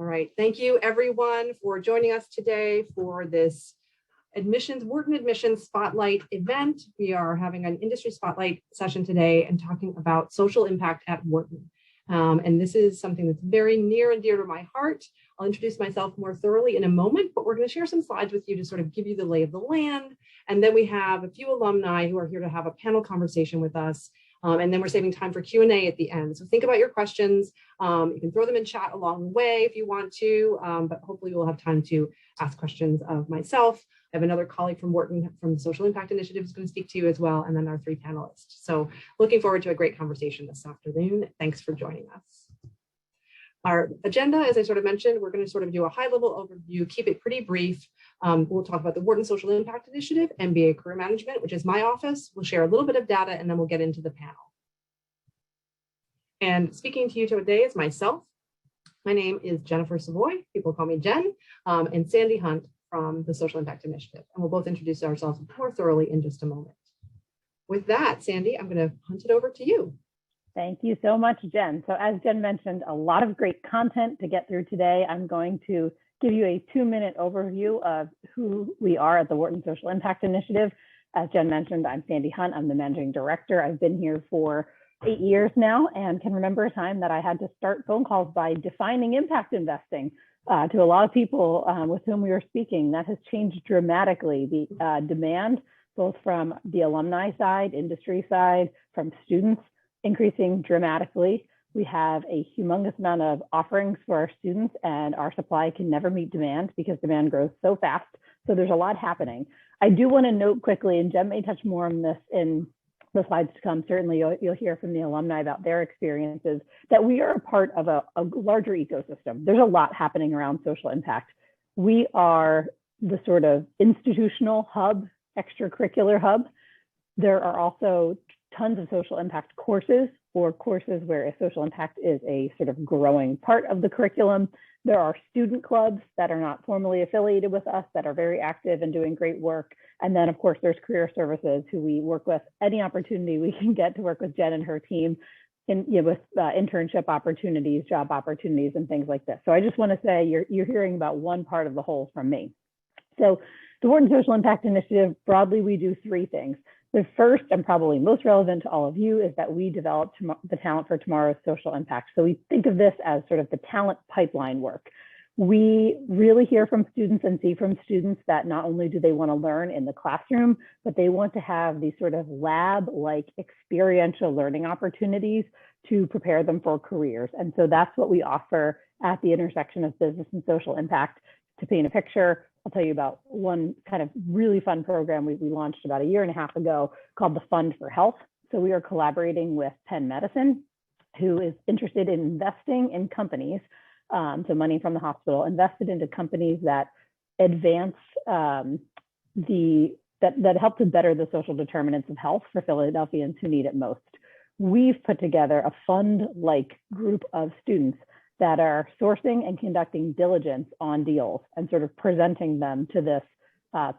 All right, thank you everyone for joining us today for this Wharton Admissions Spotlight event. We are having an industry spotlight session today and talking about social impact at Wharton. And this is something that's very near and dear to my heart. I'll introduce myself more thoroughly in a moment, but we're going to share some slides with you to sort of give you the lay of the land. And then we have a few alumni who are here to have a panel conversation with us. And then we're saving time for Q&A at the end. So think about your questions. You can throw them in chat along the way if you want to, but hopefully we'll have time to ask questions of myself. I have another colleague from Wharton from the Social Impact Initiative who's going to speak to you as well, and then our three panelists. So looking forward to a great conversation this afternoon. Thanks for joining us. Our agenda, as I sort of mentioned, we're going to sort of do a high-level overview, keep it pretty brief. We'll talk about the Wharton Social Impact Initiative, MBA Career Management, which is my office. We'll share a little bit of data, and then we'll get into the panel. And speaking to you today is myself. My name is Jennifer Savoie. People call me Jen, and Sandy Hunt from the Social Impact Initiative. And we'll both introduce ourselves more thoroughly in just a moment. With that, Sandy, I'm going to hunt it over to you. Thank you so much, Jen. So as Jen mentioned, a lot of great content to get through today. I'm going to give you a 2-minute overview of who we are at the Wharton Social Impact Initiative. As Jen mentioned, I'm Sandy Hunt. I'm the managing director. I've been here for 8 years now and can remember a time that I had to start phone calls by defining impact investing to a lot of people with whom we were speaking. That has changed dramatically. The demand, both from the alumni side, industry side, from students, increasing dramatically. We have a humongous amount of offerings for our students, and our supply can never meet demand because demand grows so fast. So there's a lot happening. I do want to note quickly, and Jen may touch more on this in the slides to come. Certainly you'll hear from the alumni about their experiences, that we are a part of a larger ecosystem. There's a lot happening around social impact. We are the sort of institutional hub, extracurricular hub. There are also tons of social impact courses, or courses where a social impact is a sort of growing part of the curriculum. There are student clubs that are not formally affiliated with us that are very active and doing great work. And then of course, there's career services who we work with any opportunity we can get to work with Jen and her team with internship opportunities, job opportunities, and things like this. So I just want to say you're hearing about one part of the whole from me. So the Wharton Social Impact Initiative, broadly, we do 3 things. The first and probably most relevant to all of you is that we develop the talent for tomorrow's social impact. So we think of this as sort of the talent pipeline work. We really hear from students and see from students that not only do they want to learn in the classroom, but they want to have these sort of lab-like experiential learning opportunities to prepare them for careers. And so that's what we offer at the intersection of business and social impact. To paint a picture, I'll tell you about one kind of really fun program we launched about 1.5 years ago called the Fund for Health. So we are collaborating with Penn Medicine, who is interested in investing in companies, so money from the hospital, invested into companies that advance that help to better the social determinants of health for Philadelphians who need it most. We've put together a fund-like group of students that are sourcing and conducting diligence on deals and sort of presenting them to this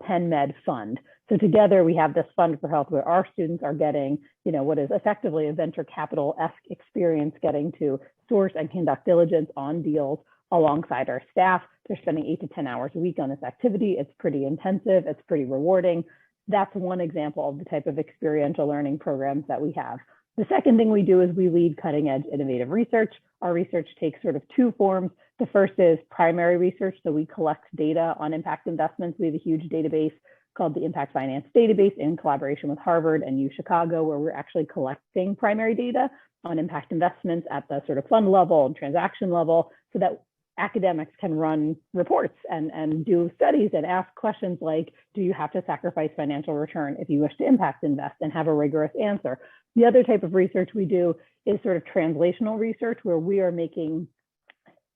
Penn Med fund. So together we have this Fund for Health where our students are getting, what is effectively a venture capital-esque experience, getting to source and conduct diligence on deals alongside our staff. They're spending 8 to 10 hours a week on this activity. It's pretty intensive. It's pretty rewarding. That's one example of the type of experiential learning programs that we have. The second thing we do is we lead cutting edge innovative research. Our research takes sort of 2 forms. The first is primary research. So we collect data on impact investments. We have a huge database called the Impact Finance Database in collaboration with Harvard and Chicago, where we're actually collecting primary data on impact investments at the sort of fund level and transaction level so that academics can run reports and do studies and ask questions like, do you have to sacrifice financial return if you wish to impact invest, and have a rigorous answer. The other type of research we do is sort of translational research, where we are making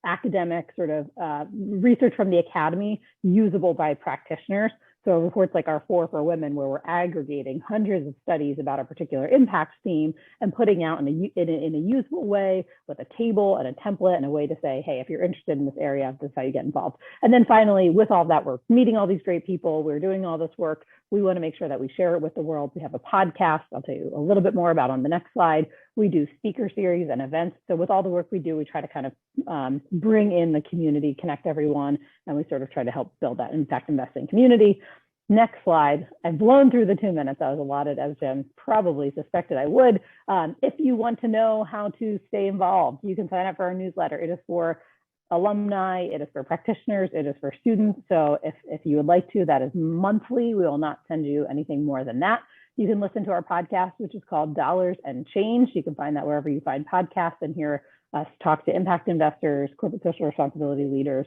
academic sort of research from the academy usable by practitioners. So reports like our 4 for Women, where we're aggregating hundreds of studies about a particular impact theme and putting out in a usable way with a table and a template and a way to say, hey, if you're interested in this area, this is how you get involved. And then finally, with all that, we're meeting all these great people, we're doing all this work, We want to make sure that we share it with the world. We have a podcast I'll tell you a little bit more about on the next slide. We do speaker series and events. So with all the work we do, we try to kind of bring in the community, connect everyone, and we sort of try to help build that impact investing community. Next slide. I've blown through the 2 minutes I was allotted, as Jen probably suspected I would. If you want to know how to stay involved, you can sign up for our newsletter. It is for alumni, it is for practitioners, it is for students. So if you would like to, that is monthly. We will not send you anything more than that. You can listen to our podcast, which is called Dollars and Change. You can find that wherever you find podcasts and hear us talk to impact investors, corporate social responsibility leaders,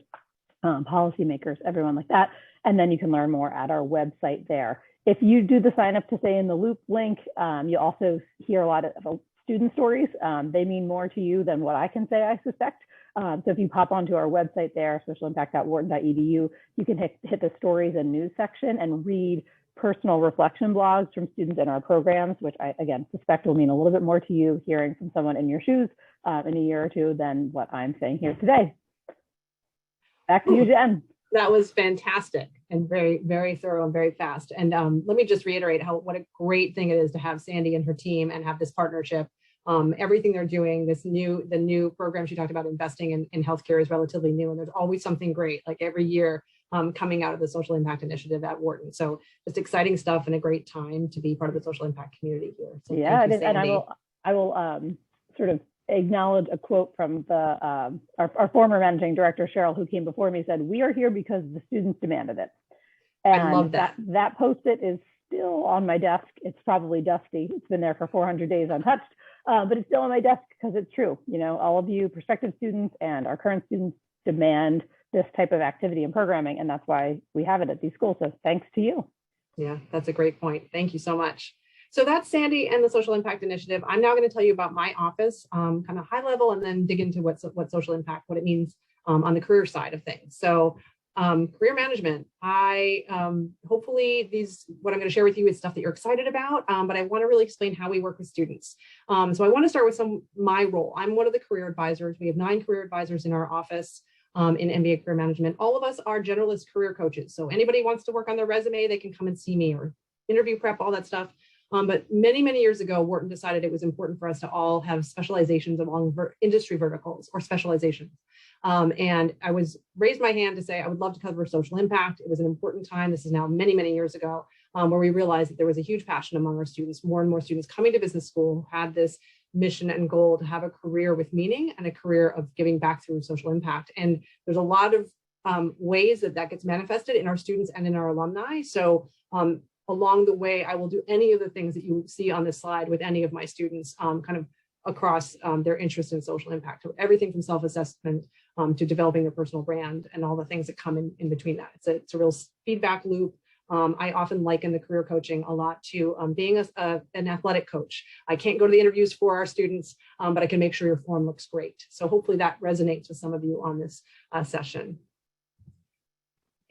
policymakers, everyone like that. And then you can learn more at our website there. If you do the sign up to stay in the loop link, you also hear a lot of student stories. They mean more to you than what I can say, I suspect. So if you pop onto our website there, socialimpact.wharton.edu, you can hit the stories and news section and read personal reflection blogs from students in our programs, which I, again, suspect will mean a little bit more to you hearing from someone in your shoes in a year or two than what I'm saying here today. Back to you, Jen. That was fantastic and very, very thorough and very fast. And let me just reiterate what a great thing it is to have Sandy and her team and have this partnership. Everything they're doing, the new program she talked about, investing in healthcare, is relatively new, and there's always something great, like every year, coming out of the Social Impact Initiative at Wharton. So just exciting stuff and a great time to be part of the social impact community here. So yeah, it is, and I will sort of acknowledge a quote from our former managing director, Cheryl, who came before me, said, "We are here because the students demanded it." And I love that. That post-it is still on my desk. It's probably dusty. It's been there for 400 days untouched, but it's still on my desk because it's true. You know, all of you prospective students and our current students demand this type of activity and programming, and that's why we have it at these schools. So thanks to you. Yeah, that's a great point. Thank you so much. So that's Sandy and the Social Impact Initiative. I'm now going to tell you about my office, kind of high level, and then dig into what social impact, what it means on the career side of things. So career management, hopefully what I'm going to share with you is stuff that you're excited about, but I want to really explain how we work with students. So I want to start with my role. I'm one of the career advisors. We have 9 career advisors in our office in MBA career management. All of us are generalist career coaches. So anybody wants to work on their resume, they can come and see me, or interview prep, all that stuff. But many, many years ago, Wharton decided it was important for us to all have specializations along industry verticals or specializations. And I raised my hand to say, I would love to cover social impact. It was an important time. This is now many, many years ago, where we realized that there was a huge passion among our students. More and more students coming to business school had this mission and goal to have a career with meaning and a career of giving back through social impact. And there's a lot of ways that gets manifested in our students and in our alumni. So along the way, I will do any of the things that you see on this slide with any of my students, kind of across their interest in social impact. So everything from self-assessment to developing their personal brand and all the things that come in between that. It's a real feedback loop. I often liken the career coaching a lot to being an athletic coach. I can't go to the interviews for our students, but I can make sure your form looks great. So hopefully that resonates with some of you on this session.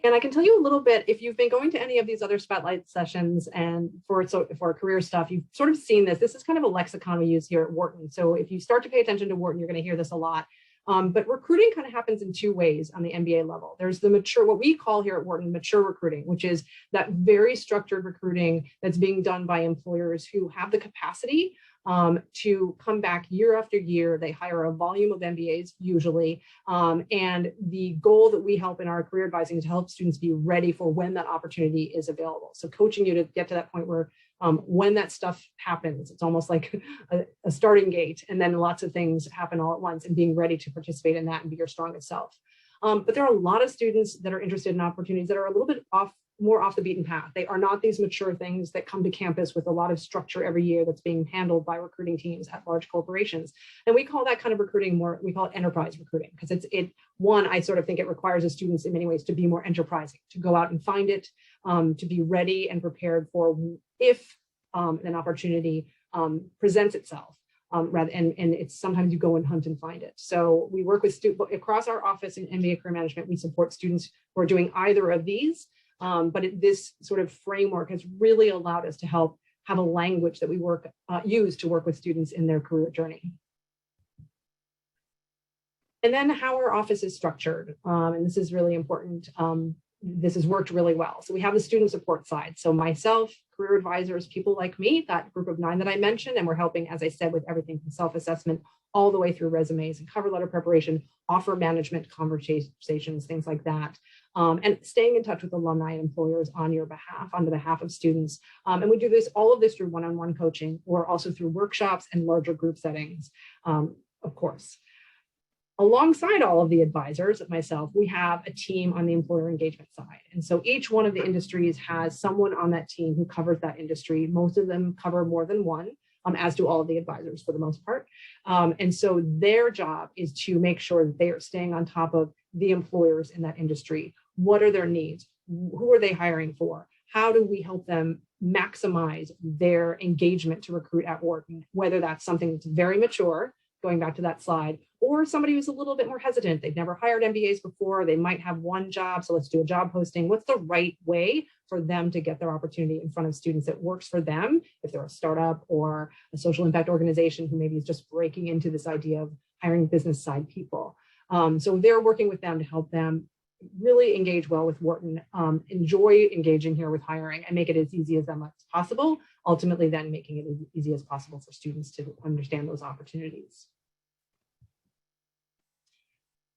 And I can tell you a little bit, if you've been going to any of these other spotlight sessions and for career stuff, you've sort of seen this. This is kind of a lexicon we use here at Wharton. So if you start to pay attention to Wharton, you're going to hear this a lot. But recruiting kind of happens in 2 ways on the MBA level. There's the mature, what we call here at Wharton, mature recruiting, which is that very structured recruiting that's being done by employers who have the capacity to come back year after year. They hire a volume of MBAs usually. And the goal that we help in our career advising is to help students be ready for when that opportunity is available. So coaching you to get to that point where when that stuff happens, it's almost like a starting gate, and then lots of things happen all at once, and being ready to participate in that and be your strongest self. But there are a lot of students that are interested in opportunities that are a little bit more off the beaten path. They are not these mature things that come to campus with a lot of structure every year that's being handled by recruiting teams at large corporations. And we call that kind of recruiting we call it enterprise recruiting, because I sort of think it requires the students in many ways to be more enterprising, to go out and find it, to be ready and prepared for if an opportunity presents itself. And it's sometimes you go and hunt and find it. So we work with students across our office in MBA career management. We support students who are doing either of these. But this sort of framework has really allowed us to help have a language that we use to work with students in their career journey. And then how our office is structured. And this is really important. this has worked really well. So we have the student support side. So myself, career advisors, people like me, that group of 9 that I mentioned, and we're helping, as I said, with everything from self-assessment all the way through resumes and cover letter preparation, offer management conversations, things like that. And staying in touch with alumni and employers on your behalf, on the behalf of students. And we do all of this through one-on-one coaching, or also through workshops and larger group settings, of course. Alongside all of the advisors, myself, we have a team on the employer engagement side. And so each one of the industries has someone on that team who covers that industry. Most of them cover more than one, as do all of the advisors for the most part. And so their job is to make sure that they are staying on top of the employers in that industry. What are their needs? Who are they hiring for? How do we help them maximize their engagement to recruit at Wharton? Whether that's something that's very mature, going back to that slide, or somebody who's a little bit more hesitant. They've never hired MBAs before. They might have one job, so let's do a job posting. What's the right way for them to get their opportunity in front of students that works for them, if they're a startup or a social impact organization who maybe is just breaking into this idea of hiring business side people. So they're working with them to help them really engage well with Wharton, enjoy engaging here with hiring, and make it as easy as possible, ultimately then making it as easy as possible for students to understand those opportunities.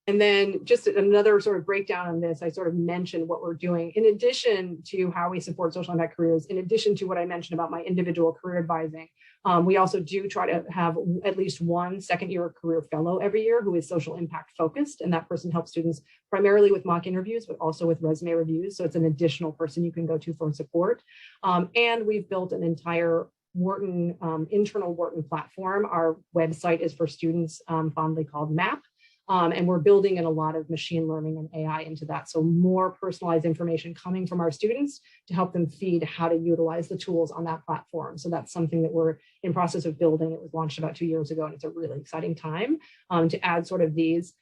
And then just another sort of breakdown on this, I sort of mentioned what we're doing in addition to how we support social impact careers, in addition to what I mentioned about my individual career advising. We also do try to have at least one second-year career fellow every year who is social impact focused, and that person helps students primarily with mock interviews, but also with resume reviews. So it's an additional person you can go to for support. And we've built an entire Wharton, internal Wharton platform. Our website is for students, fondly called MAP. And we're building in a lot of machine learning and AI into that. So more personalized information coming from our students to help them feed how to utilize the tools on that platform. So that's something that we're in process of building. It was launched about 2 years ago, and it's a really exciting time to add sort of these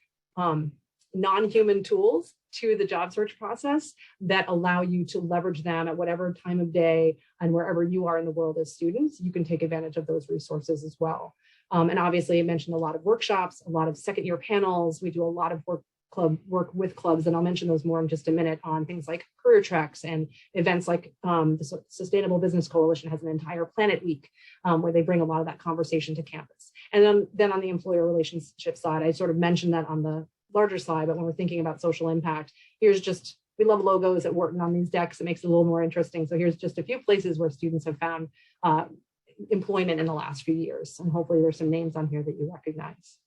non-human tools to the job search process that allow you to leverage them at whatever time of day and wherever you are in the world as students. You can take advantage of those resources as well. And obviously I mentioned a lot of workshops, a lot of second-year panels. We do a lot of work with clubs, and I'll mention those more in just a minute, on things like career treks and events like the Sustainable Business Coalition has an entire Planet Week where they bring a lot of that conversation to campus. And then on the employer relationship side, I sort of mentioned that on the larger slide, but when we're thinking about social impact, here's just, we love logos at Wharton on these decks. It makes it a little more interesting. So here's just a few places where students have found employment in the last few years. And hopefully there's some names on here that you recognize.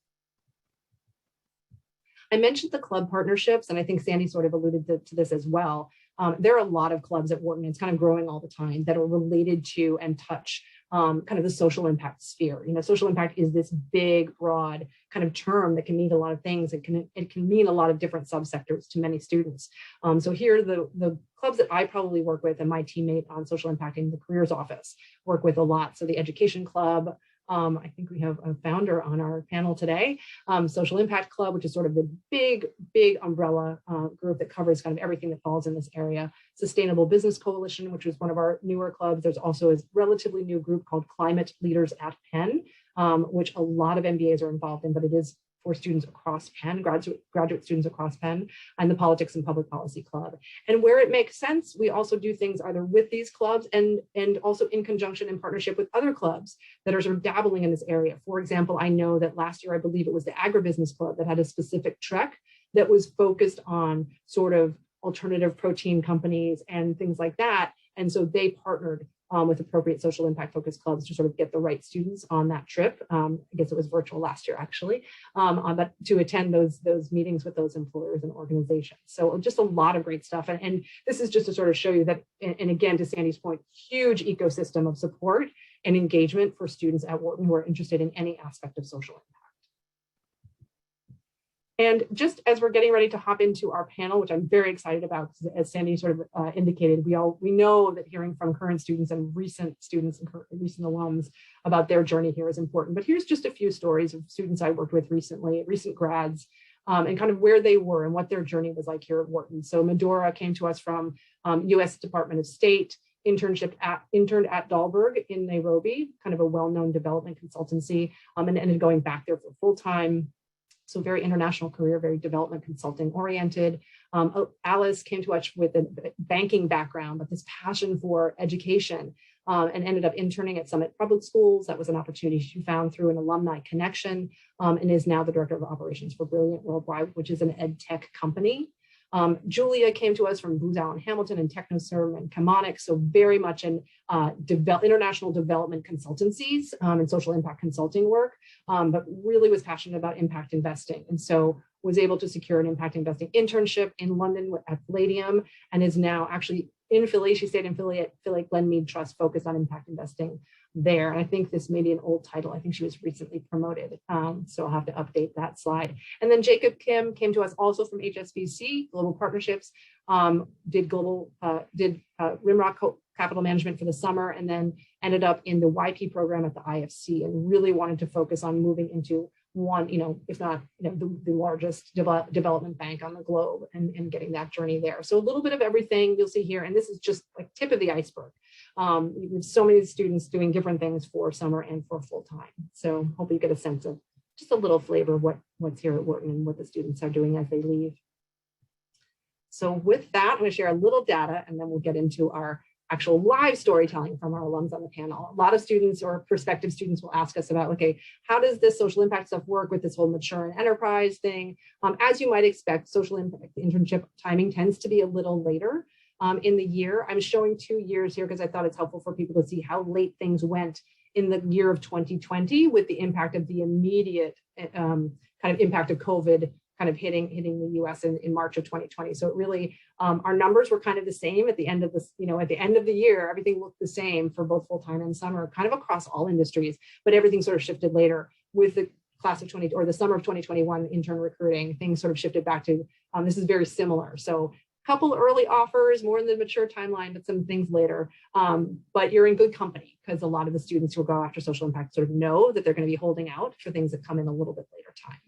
I mentioned the club partnerships, and I think Sandy sort of alluded to this as well. There are a lot of clubs at Wharton, it's kind of growing all the time, that are related to and touch kind of the social impact sphere. You know, social impact is this big, broad kind of term that can mean a lot of things. It can mean a lot of different subsectors to many students. So here are the clubs that I probably work with, and my teammate on social impact in the careers office work with a lot. So the Education Club, I think we have a founder on our panel today, Social Impact Club, which is sort of the big umbrella group that covers kind of everything that falls in this area. Sustainable Business Coalition, which is one of our newer clubs. There's also a relatively new group called Climate Leaders at Penn, which a lot of MBAs are involved in, but it is for students across Penn, graduate students across Penn, and the Politics and Public Policy Club. And where it makes sense, we also do things either with these clubs and also in conjunction in partnership with other clubs that are sort of dabbling in this area. For example, I know that last year, I believe it was the Agribusiness Club that had a specific trek that was focused on sort of alternative protein companies and things like that. And so they partnered with appropriate social impact focused clubs to sort of get the right students on that trip. I guess it was virtual last year, actually, but to attend those meetings with those employers and organizations. So just a lot of great stuff. And this is just to sort of show you that, and again, to Sandy's point, huge ecosystem of support and engagement for students at Wharton who are interested in any aspect of social impact. And just as we're getting ready to hop into our panel, which I'm very excited about, as Sandy sort of indicated, we know that hearing from current students and recent alums about their journey here is important. But here's just a few stories of students I worked with recently, recent grads, and kind of where they were and what their journey was like here at Wharton. So Medora came to us from US Department of State, interned at Dahlberg in Nairobi, kind of a well-known development consultancy, and ended going back there for full-time. so very international career, very development consulting oriented. Alice came to us with a banking background, but this passion for education, and ended up interning at Summit Public Schools. That was an opportunity she found through an alumni connection, and is now the director of operations for Brilliant Worldwide, which is an ed tech company. Julia came to us from Booz Allen Hamilton and TechnoServe and Chemonic, so very much in international development consultancies and social impact consulting work, but really was passionate about impact investing. And so was able to secure an impact investing internship in London at Palladium, and is now actually in Philly. She stayed in Philly at Philly Glenmead Trust, focused on impact investing there. And I think this may be an old title. I think she was recently promoted. So I'll have to update that slide. And then Jacob Kim came to us also from HSBC, Global Partnerships, did Rimrock Capital Management for the summer, and then ended up in the YP program at the IFC, and really wanted to focus on moving into one, if not, the largest development bank on the globe, and getting that journey there. So a little bit of everything you'll see here, and this is just like tip of the iceberg. With so many students doing different things for summer and for full time. So hopefully you get a sense of just a little flavor of what's here at Wharton and what the students are doing as they leave. So with that, I'm going to share a little data, and then we'll get into our actual live storytelling from our alums on the panel. A lot of students or prospective students will ask us about, okay, how does this social impact stuff work with this whole mature and enterprise thing? As you might expect, social impact internship timing tends to be a little later in the year. I'm showing 2 years here because I thought it's helpful for people to see how late things went in the year of 2020 with the impact of the immediate kind of impact of COVID kind of hitting the US in March of 2020. So it really, our numbers were kind of the same at the end of this, at the end of the year, everything looked the same for both full-time and summer, kind of across all industries, but everything sort of shifted later with the class of the summer of 2021 intern recruiting. Things sort of shifted back to, this is very similar. So a couple early offers, more in the mature timeline, but some things later. But you're in good company, because a lot of the students who go after social impact sort of know that they're going to be holding out for things that come in a little bit later time.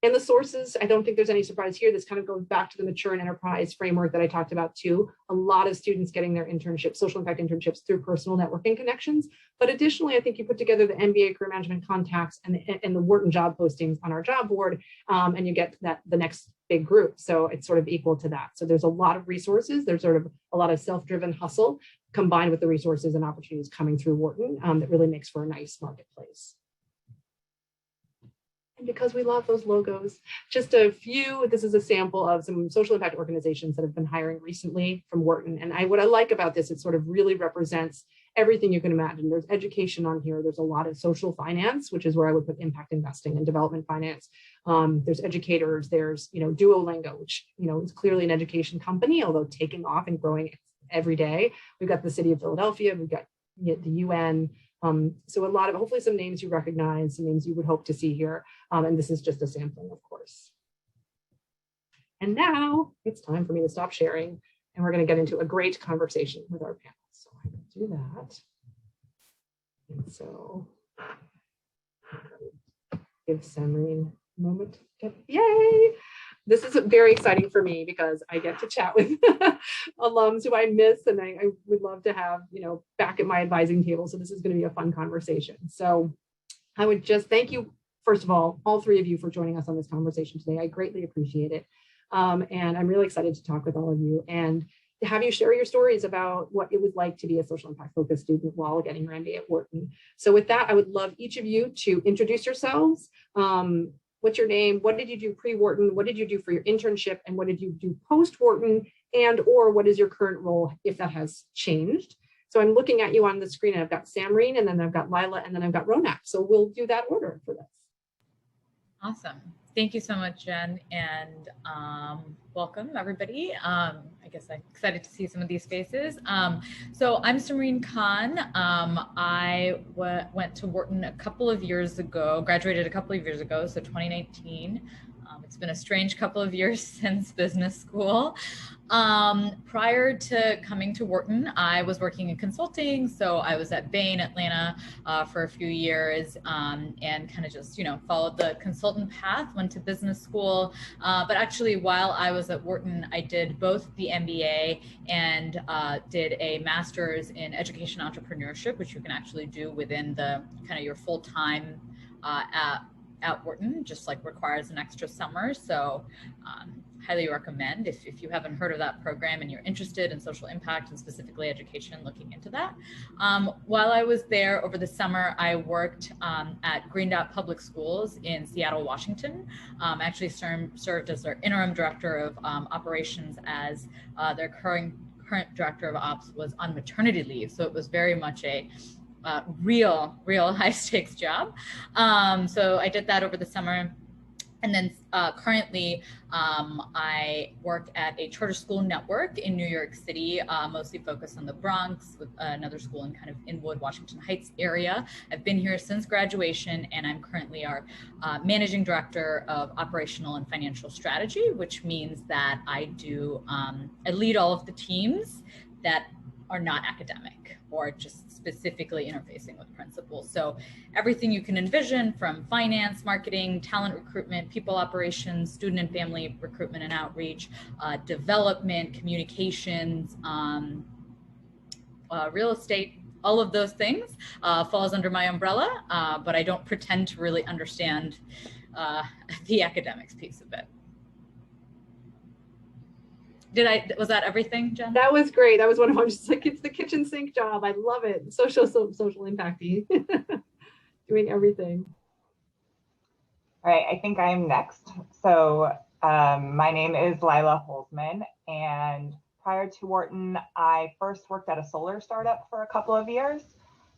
And the sources, I don't think there's any surprise here. This kind of goes back to the mature and enterprise framework that I talked about too. A lot of students getting their internships, social impact internships, through personal networking connections. But additionally, I think you put together the MBA career management contacts and the Wharton job postings on our job board, and you get the next big group. So it's sort of equal to that. So there's a lot of resources. There's sort of a lot of self-driven hustle combined with the resources and opportunities coming through Wharton that really makes for a nice marketplace. Because we love those logos. Just a few, this is a sample of some social impact organizations that have been hiring recently from Wharton. And what I like about this, it sort of really represents everything you can imagine. There's education on here. There's a lot of social finance, which is where I would put impact investing and development finance. There's educators, there's, Duolingo, which, is clearly an education company, although taking off and growing every day. We've got the city of Philadelphia, we've got the UN. So a lot of, hopefully some names you recognize, some names you would hope to see here. And this is just a sampling, of course. And now it's time for me to stop sharing, and we're going to get into a great conversation with our panel. So I'm going to do that. And so give Serene a moment. Yay! This is very exciting for me because I get to chat with alums who I miss, and I would love to have, back at my advising table. So this is going to be a fun conversation. So I would just thank you, first of all three of you, for joining us on this conversation today. I greatly appreciate it. And I'm really excited to talk with all of you and to have you share your stories about what it was like to be a social impact focused student while getting your MBA at Wharton. So with that, I would love each of you to introduce yourselves. What's your name? What did you do pre-Wharton? What did you do for your internship? And what did you do post-Wharton? Or what is your current role, if that has changed? So I'm looking at you on the screen, and I've got Serene, and then I've got Lila, and then I've got Johnock. So we'll do that order for this. Awesome. Thank you so much, Jen, and welcome everybody. I guess I'm excited to see some of these faces. So I'm Serene Khan. I went to Wharton a couple of years ago, graduated a couple of years ago, so 2019. It's been a strange couple of years since business school. Prior to coming to Wharton, I was working in consulting. So I was at Bain, Atlanta for a few years and kind of just, followed the consultant path, went to business school. But actually, while I was at Wharton, I did both the MBA and did a master's in education entrepreneurship, which you can actually do within the kind of your full-time at Wharton, just like requires an extra summer. So highly recommend if you haven't heard of that program and you're interested in social impact and specifically education, looking into that. While I was there over the summer, I worked at Green Dot Public Schools in Seattle, Washington. I actually served as their interim director of operations as their current director of ops was on maternity leave. So it was very much a real high stakes job. So I did that over the summer. And then currently, I work at a charter school network in New York City, mostly focused on the Bronx, with another school in kind of Inwood, Washington Heights area. I've been here since graduation, and I'm currently our managing director of operational and financial strategy, which means that I lead all of the teams that are not academic or just specifically interfacing with principals. So everything you can envision, from finance, marketing, talent recruitment, people operations, student and family recruitment and outreach, development, communications, real estate, all of those things falls under my umbrella, but I don't pretend to really understand the academics piece of it. Was that everything, Jen? That was great. That was one of them. Just like, it's the kitchen sink job. I love it. Social impacty, doing everything. All right, I think I'm next. So my name is Lila Holzman, and prior to Wharton, I first worked at a solar startup for a couple of years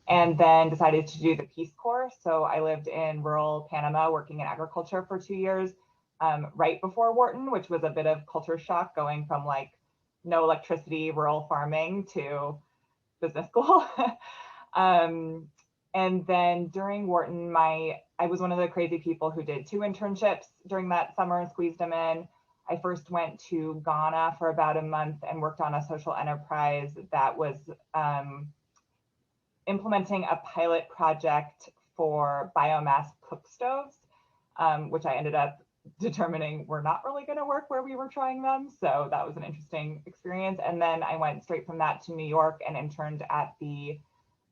and then decided to do the Peace Corps. So I lived in rural Panama working in agriculture for 2 years. Right before Wharton, which was a bit of culture shock, going from like no electricity, rural farming to business school. And then during Wharton, I was one of the crazy people who did 2 internships during that summer and squeezed them in. I first went to Ghana for about a month and worked on a social enterprise that was implementing a pilot project for biomass cook stoves, which I ended up determining were not really going to work where we were trying them. So that was an interesting experience. And then I went straight from that to New York and interned at the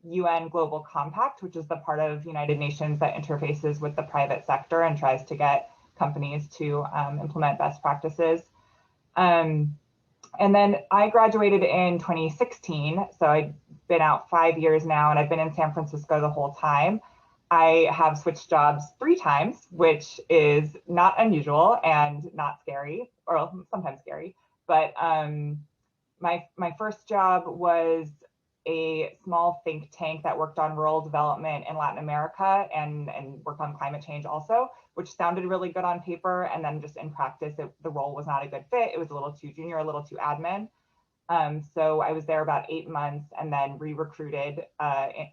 UN Global Compact, which is the part of United Nations that interfaces with the private sector and tries to get companies to implement best practices. And then I graduated in 2016. So I've been out 5 years now, and I've been in San Francisco the whole time. I have switched jobs 3 times, which is not unusual and not scary, or sometimes scary. But my first job was a small think tank that worked on rural development in Latin America and worked on climate change also, which sounded really good on paper. And then just in practice, the role was not a good fit. It was a little too junior, a little too admin. So I was there about 8 months and then re-recruited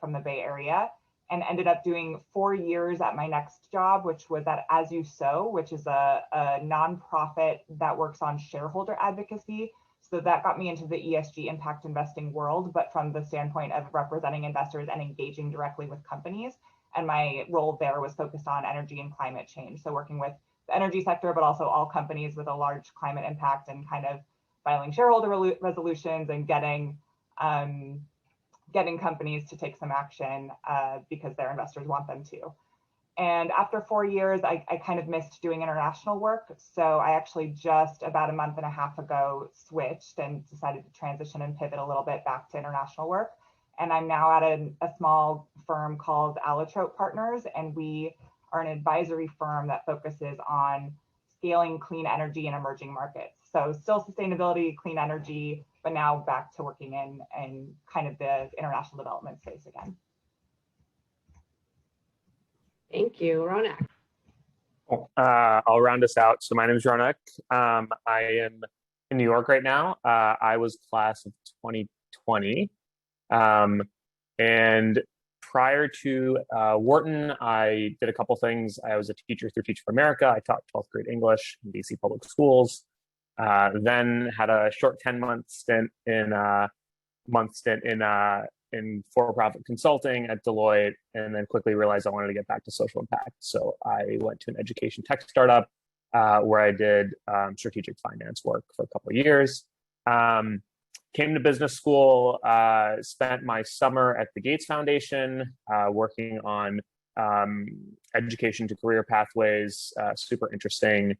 from the Bay Area, and ended up doing 4 years at my next job, which was at As You Sow, which is a nonprofit that works on shareholder advocacy. So that got me into the ESG impact investing world, but from the standpoint of representing investors and engaging directly with companies. And my role there was focused on energy and climate change. So working with the energy sector, but also all companies with a large climate impact, and kind of filing shareholder resolutions and getting companies to take some action because their investors want them to. And after 4 years, I kind of missed doing international work. So I actually just about a month and a half ago switched and decided to transition and pivot a little bit back to international work. And I'm now at a small firm called Allotrope Partners, and we are an advisory firm that focuses on scaling clean energy in emerging markets. So still sustainability, clean energy, but now back to working in kind of the international development space again. Thank you, Ronak. I'll round us out. So my name is Johnock. I am in New York right now. I was class of 2020. And prior to Wharton, I did a couple things. I was a teacher through Teach for America. I taught 12th grade English in DC public schools. Then had a short 10-month stint in for-profit consulting at Deloitte, and then quickly realized I wanted to get back to social impact. So I went to an education tech startup where I did strategic finance work for a couple of years. Came to business school, spent my summer at the Gates Foundation working on education to career pathways, super interesting.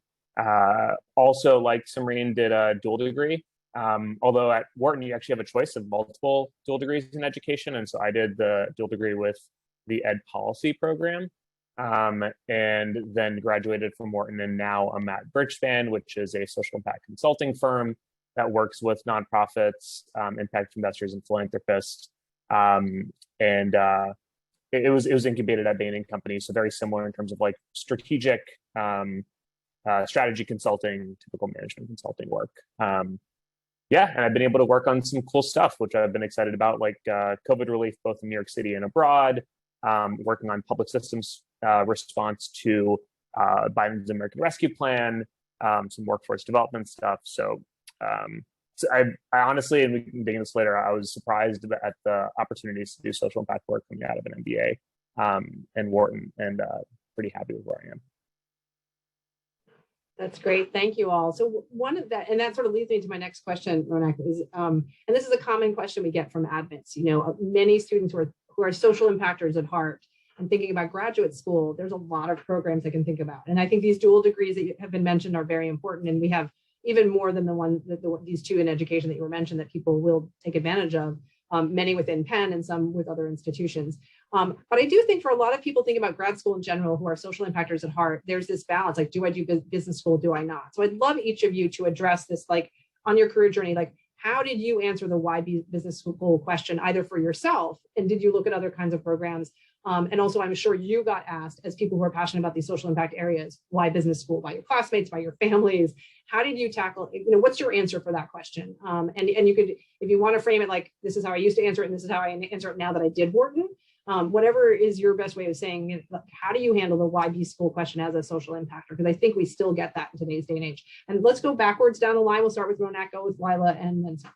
Also, like Serene, did a dual degree. Although at Wharton, you actually have a choice of multiple dual degrees in education. And so I did the dual degree with the Ed Policy program, and then graduated from Wharton. And now I'm at Bridgespan, which is a social impact consulting firm that works with nonprofits, impact investors, and philanthropists. It was incubated at Bain & Company, so very similar in terms of like strategic strategy consulting, typical management consulting work. Yeah, and I've been able to work on some cool stuff, which I've been excited about, like COVID relief, both in New York City and abroad, working on public systems response to Biden's American Rescue Plan, some workforce development stuff. So I honestly, and we can dig into this later, I was surprised at the opportunities to do social impact work coming out of an MBA and Wharton, and pretty happy with where I am. That's great. Thank you all. So one of that, and that sort of leads me to my next question, Johnock, is, and this is a common question we get from admits, many students who are social impactors at heart and thinking about graduate school, there's a lot of programs they can think about. And I think these dual degrees that have been mentioned are very important. And we have even more than these two in education that you were mentioned that people will take advantage of, many within Penn and some with other institutions. But I do think for a lot of people thinking about grad school in general who are social impactors at heart, there's this balance, like, do I do business school, do I not? So I'd love each of you to address this, like on your career journey, like how did you answer the why business school question, either for yourself, and did you look at other kinds of programs? And also, I'm sure you got asked, as people who are passionate about these social impact areas, why business school, by your classmates, by your families. How did you tackle, what's your answer for that question? And you could, if you want to frame it like, this is how I used to answer it, and this is how I answer it now that I did Wharton, whatever is your best way of saying, how do you handle the why B school question as a social impactor? Because I think we still get that in today's day and age. And let's go backwards down the line. We'll start with Johnock, go with Lila, and then Sam.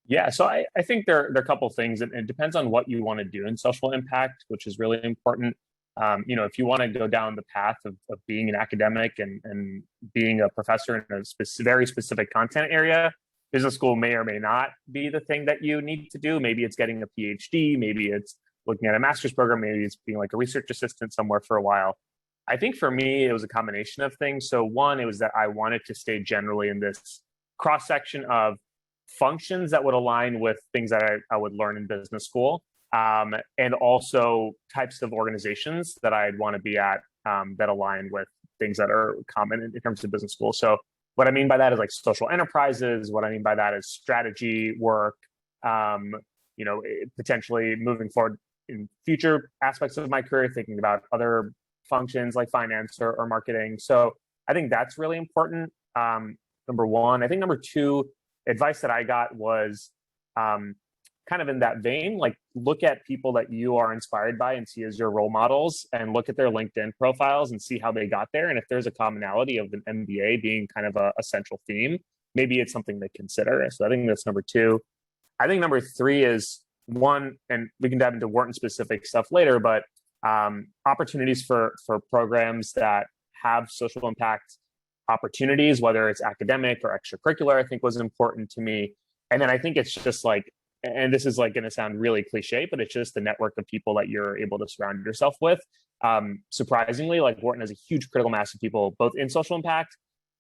Yeah, so I think there are a couple of things, and it depends on what you want to do in social impact, which is really important. If you want to go down the path of being an academic and being a professor in a very specific content area, business school may or may not be the thing that you need to do. Maybe it's getting a PhD, maybe it's looking at a master's program, maybe it's being like a research assistant somewhere for a while. I think for me, it was a combination of things. So one, it was that I wanted to stay generally in this cross-section of functions that would align with things that I would learn in business school, and also types of organizations that I'd want to be at that align with things that are common in terms of business school. So what I mean by that is like social enterprises. What I mean by that is strategy work, potentially moving forward in future aspects of my career, thinking about other functions like finance or marketing. So I think that's really important. Number one. I think number two, advice that I got was kind of in that vein, like look at people that you are inspired by and see as your role models, and look at their LinkedIn profiles and see how they got there. And if there's a commonality of an MBA being kind of a central theme, maybe it's something to consider. So I think that's number two. I think number three is one, and we can dive into Wharton specific stuff later, but opportunities for programs that have social impact opportunities, whether it's academic or extracurricular, I think was important to me. And then I think it's just like, and this is like going to sound really cliche, but it's just the network of people that you're able to surround yourself with. Surprisingly, like Wharton has a huge critical mass of people, both in social impact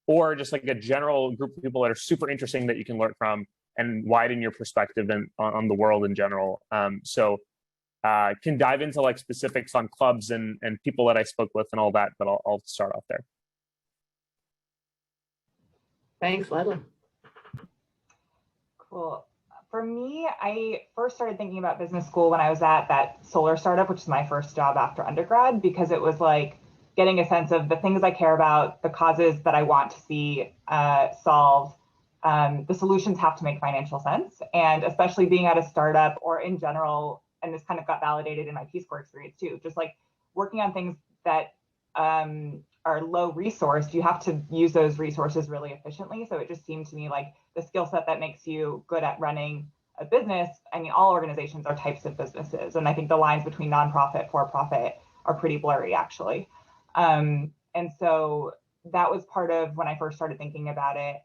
or just like a general group of people that are super interesting that you can learn from and widen your perspective on the world in general. Can dive into like specifics on clubs and people that I spoke with and all that, but I'll start off there. Thanks, Lila. Cool. For me, I first started thinking about business school when I was at that solar startup, which is my first job after undergrad, because it was like getting a sense of the things I care about, the causes that I want to see solved. The solutions have to make financial sense. And especially being at a startup or in general, and this kind of got validated in my Peace Corps experience too, just like working on things that are low resourced, you have to use those resources really efficiently. So it just seemed to me like the skill set that makes you good at running a business. I mean, all organizations are types of businesses. And I think the lines between nonprofit, for-profit are pretty blurry actually. And so that was part of when I first started thinking about it.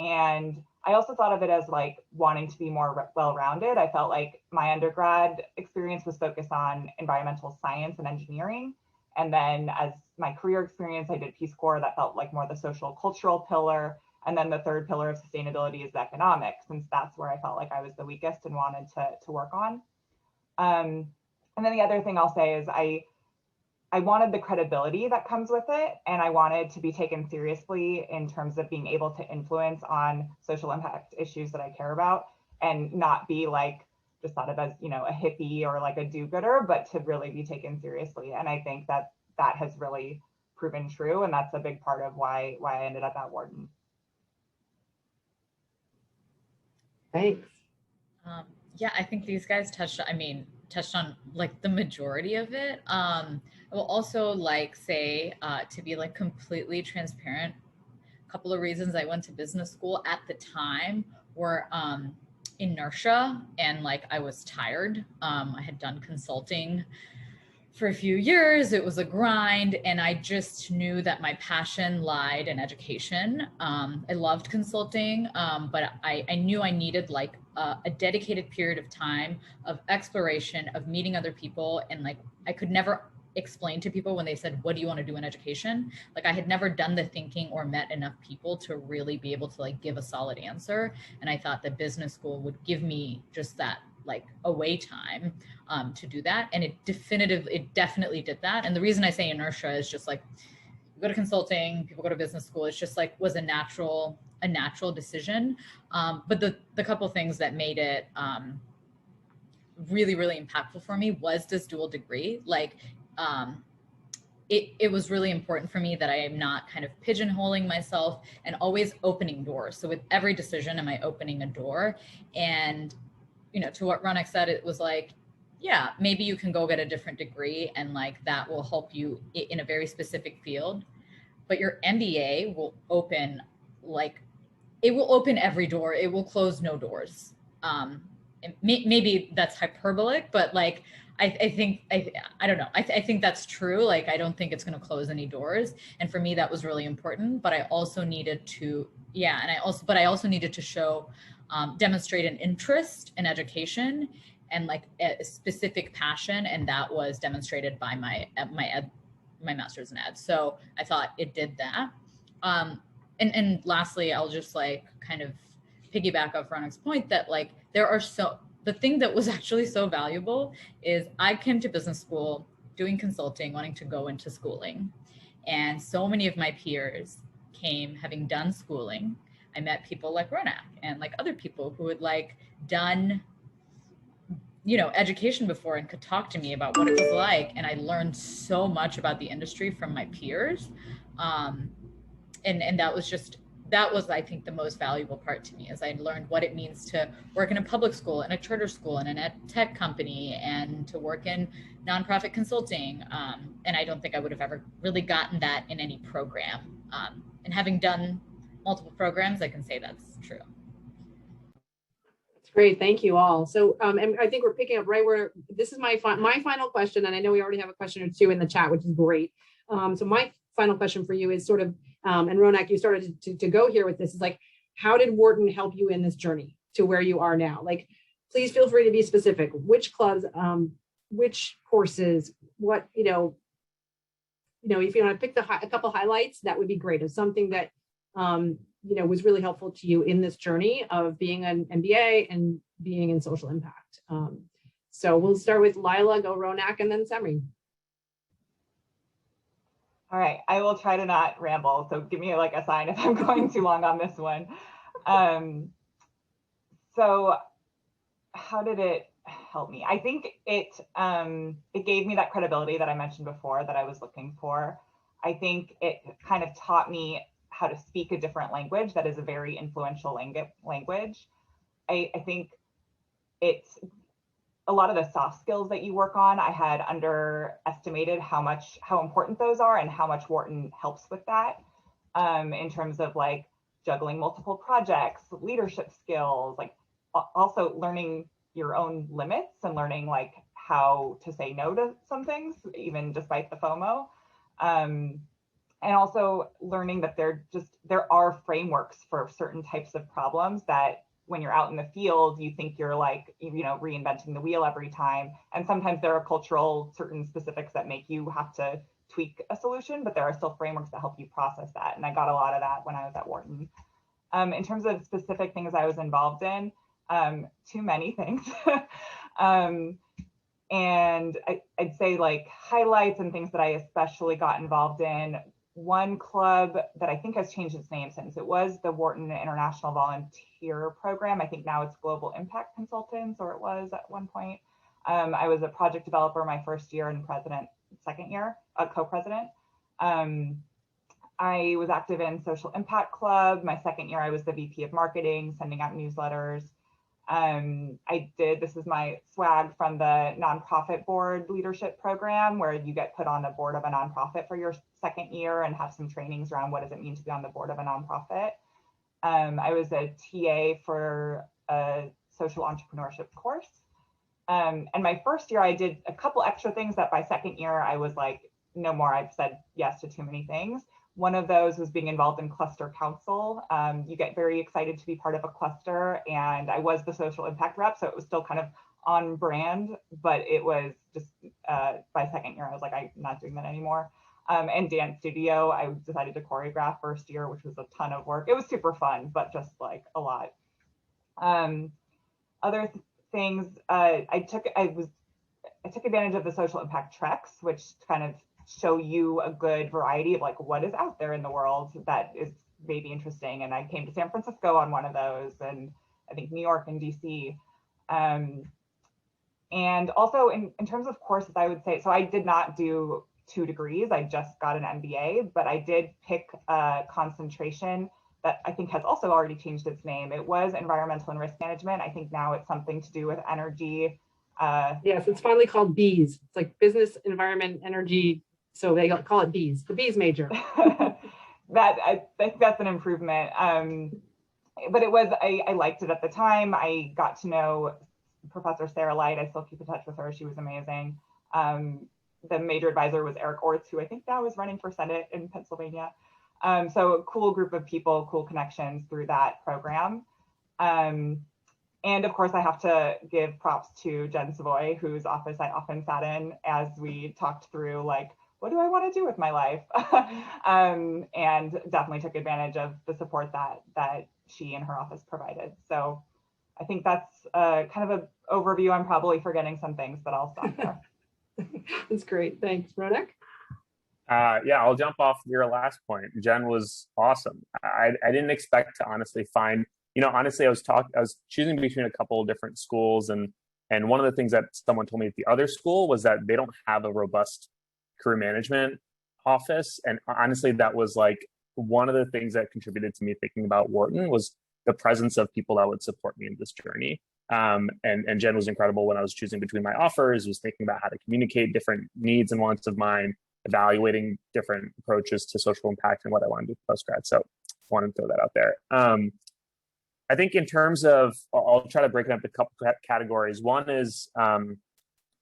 And I also thought of it as like wanting to be more well-rounded. I felt like my undergrad experience was focused on environmental science and engineering. And then as my career experience, I did Peace Corps. That felt like more the social cultural pillar. And then the third pillar of sustainability is economics, since that's where I felt like I was the weakest and wanted to work on. And then the other thing I'll say is I wanted the credibility that comes with it, and I wanted to be taken seriously in terms of being able to influence on social impact issues that I care about, and not be like just thought of as, you know, a hippie or like a do-gooder, but to really be taken seriously. And I think that that has really proven true, and that's a big part of why I ended up at Wharton. Thanks. Yeah, I think these guys touched on like the majority of it. I will also like say, to be like completely transparent, a couple of reasons I went to business school at the time were inertia, and like I was tired. I had done consulting for a few years. It was a grind, and I just knew that my passion lied in education. I loved consulting, but I knew I needed like a dedicated period of time of exploration, of meeting other people. And like, I could never explain to people when they said, what do you want to do in education? Like, I had never done the thinking or met enough people to really be able to like give a solid answer. And I thought that business school would give me just that like away time to do that. And it definitely did that. And the reason I say inertia is just like, you go to consulting, people go to business school. It's just like was a natural decision. But the couple things that made it really, really impactful for me was this dual degree. Like, it was really important for me that I am not kind of pigeonholing myself and always opening doors. So with every decision, am I opening a door? And, you know, to what Johnock said, it was like, yeah, maybe you can go get a different degree and like that will help you in a very specific field. But your MBA will open it will open every door. It will close no doors. Maybe that's hyperbolic, but like, I don't know. I think that's true. Like, I don't think it's going to close any doors. And for me, that was really important. But I also needed to, but I also needed to show, demonstrate an interest in education and like a specific passion. And that was demonstrated by my master's in ed. So I thought it did that. And lastly, I'll just like kind of piggyback off Johnock's point that like the thing that was actually so valuable is I came to business school doing consulting, wanting to go into schooling. And so many of my peers came having done schooling. I met people like Johnock and like other people who had like done, you know, education before and could talk to me about what it was like. And I learned so much about the industry from my peers. And that was, I think, the most valuable part to me, is I learned what it means to work in a public school, in a charter school, in an ed tech company, and to work in nonprofit consulting. And I don't think I would have ever really gotten that in any program. And having done multiple programs, I can say that's true. That's great. Thank you all. So, and I think we're picking up right where this is my final question, and I know we already have a question or two in the chat, which is great. So my final question for you is sort of, and Johnock, you started to go here with this, is like, how did Wharton help you in this journey to where you are now? Like, please feel free to be specific. Which clubs, which courses, what, if you want to pick a couple highlights, that would be great. Of something that, was really helpful to you in this journey of being an MBA and being in social impact. So we'll start with Lila, go Johnock, and then Serene. All right, I will try to not ramble, so give me like a sign if I'm going too long on this one. So how did it help me? I think it gave me that credibility that I mentioned before that I was looking for. I think it kind of taught me how to speak a different language that is a very influential language. I think it's a lot of the soft skills that you work on, I had underestimated how important those are and how much Wharton helps with that, in terms of like juggling multiple projects, leadership skills, like also learning your own limits and learning like how to say no to some things, even despite the FOMO. also learning that there are frameworks for certain types of problems that when you're out in the field, you think you're like, reinventing the wheel every time. And sometimes there are cultural certain specifics that make you have to tweak a solution, but there are still frameworks that help you process that. And I got a lot of that when I was at Wharton. In terms of specific things I was involved in, too many things. And I'd say like highlights and things that I especially got involved in. One club that I think has changed its name since, it was the Wharton International Volunteer Program. I think now it's Global Impact Consultants, or it was at one point. I was a project developer my first year and second year, co-president. I was active in Social Impact Club. My second year, I was the VP of Marketing, sending out newsletters. This is my swag from the nonprofit board leadership program, where you get put on the board of a nonprofit for your second year and have some trainings around what does it mean to be on the board of a nonprofit. I was a TA for a social entrepreneurship course. And my first year, I did a couple extra things that by second year, I was like, no more, I've said yes to too many things. One of those was being involved in cluster council. You get very excited to be part of a cluster, and I was the social impact rep, so it was still kind of on brand, but it was just by second year, I was like, I'm not doing that anymore. And dance studio, I decided to choreograph first year, which was a ton of work. It was super fun, but just like a lot. Other things, I took advantage of the social impact treks, which kind of show you a good variety of like what is out there in the world that is maybe interesting. And I came to San Francisco on one of those, and I think New York and DC. And also in terms of courses, I would say, so I did not do 2 degrees, I just got an MBA, but I did pick a concentration that I think has also already changed its name. It was environmental and risk management. I think now it's something to do with energy. Yes, it's finally called BEES. It's like business, environment, energy. So they call it BEES, the BEES major. I think that's an improvement. But it was, I liked it at the time. I got to know Professor Sarah Light. I still keep in touch with her. She was amazing. The major advisor was Eric Orts, who I think now is running for Senate in Pennsylvania. So a cool group of people, cool connections through that program. And of course, I have to give props to Jen Savoie, whose office I often sat in as we talked through like, what do I want to do with my life? And definitely took advantage of the support that she and her office provided. So I think that's kind of an overview. I'm probably forgetting some things, but I'll stop there. That's great. Thanks, Johnock. Yeah, I'll jump off your last point. Jen was awesome. I didn't expect to honestly find, honestly, I was choosing between a couple of different schools, and one of the things that someone told me at the other school was that they don't have a robust career management office. And honestly, that was like one of the things that contributed to me thinking about Wharton was the presence of people that would support me in this journey. And Jen was incredible when I was choosing between my offers, was thinking about how to communicate different needs and wants of mine, evaluating different approaches to social impact and what I wanted to do post-grad. So I wanted to throw that out there. I think in terms of, I'll try to break it up into a couple categories. One is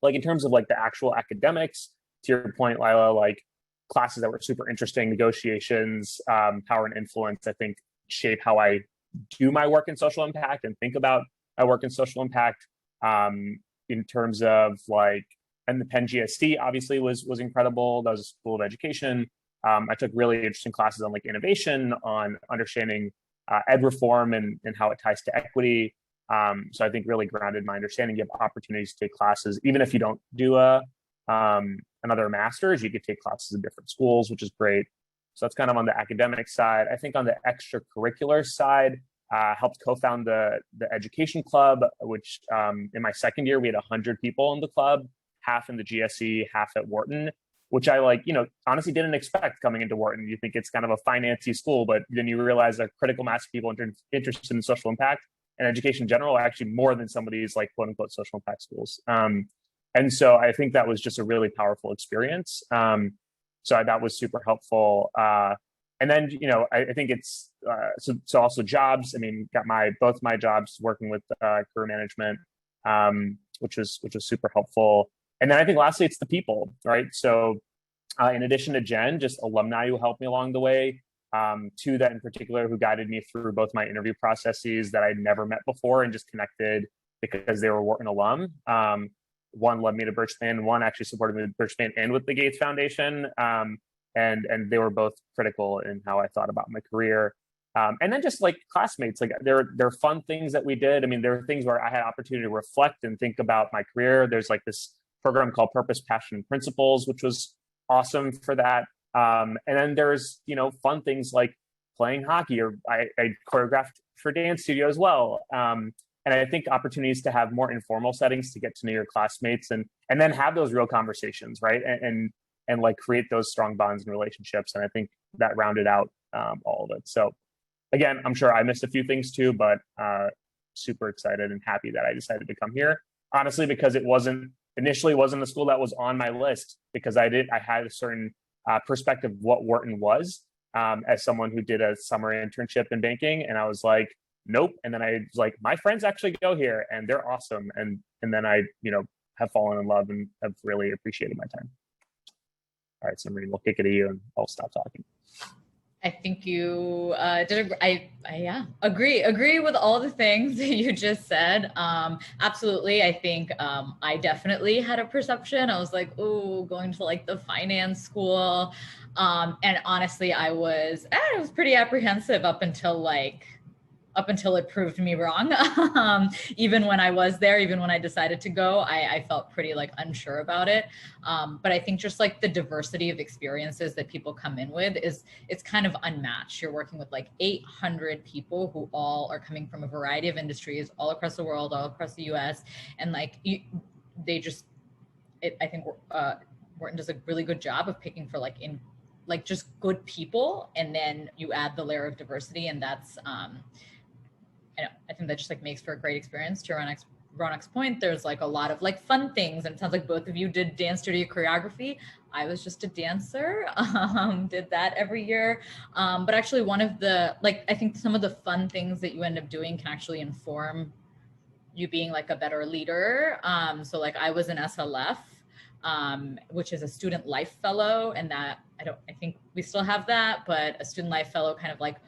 like in terms of like the actual academics, to your point, Lila, like classes that were super interesting, negotiations, power and influence, I think shape how I do my work in social impact and think about my work in social impact. In terms of like, and the Penn GSD obviously was incredible. That was a school of education. I took really interesting classes on like innovation, on understanding ed reform and how it ties to equity. So I think really grounded my understanding. You have opportunities to take classes, even if you don't do another master's, you could take classes in different schools, which is great. So that's kind of on the academic side. I think on the extracurricular side, helped co-found the education club, which in my second year, we had 100 people in the club, half in the GSE, half at Wharton, which I honestly didn't expect coming into Wharton. You think it's kind of a financy school, but then you realize a critical mass of people interested in social impact and education in general are actually more than some of these like quote unquote social impact schools. And so I think that was just a really powerful experience. So that was super helpful. And then, I think it's, so also jobs. I mean, got both my jobs working with career management, which was super helpful. And then I think lastly, it's the people, right? So In addition to Jen, just alumni who helped me along the way. Two that in particular who guided me through both my interview processes that I'd never met before and just connected because they were Wharton alum. One led me to Birchman, one actually supported me with Birchman and with the Gates Foundation. And they were both critical in how I thought about my career. And then just like classmates, like there are fun things that we did. I mean, there are things where I had opportunity to reflect and think about my career. There's like this program called Purpose, Passion, and Principles, which was awesome for that. And then there's, fun things like playing hockey, or I choreographed for dance studio as well. And I think opportunities to have more informal settings to get to know your classmates and then have those real conversations, right? And like create those strong bonds and relationships. And I think that rounded out all of it. So again, I'm sure I missed a few things too, but super excited and happy that I decided to come here. Honestly, because it initially wasn't a school that was on my list, because I had a certain perspective of what Wharton was as someone who did a summer internship in banking. And I was like, nope. And then I was like, my friends actually go here and they're awesome. And then I, have fallen in love and have really appreciated my time. All right, Serene, we'll kick it to you and I'll stop talking. I think you agree with all the things that you just said. Absolutely. I think I definitely had a perception. I was like, oh, going to like the finance school. And honestly, I was pretty apprehensive up until it proved me wrong. Even when I was there, even when I decided to go, I felt pretty like unsure about it. But I think just like the diversity of experiences that people come in with it's kind of unmatched. You're working with like 800 people who all are coming from a variety of industries all across the world, all across the US. And like I think Wharton does a really good job of picking for just good people. And then you add the layer of diversity, and that's, I think that just like makes for a great experience. To Johnock's point, there's like a lot of like fun things, and it sounds like both of you did dance studio choreography. I was just a dancer, did that every year. But actually one of the, I think some of the fun things that you end up doing can actually inform you being like a better leader. So like I was an SLF, which is a student life fellow, and that I think we still have that, but a student life fellow kind of like,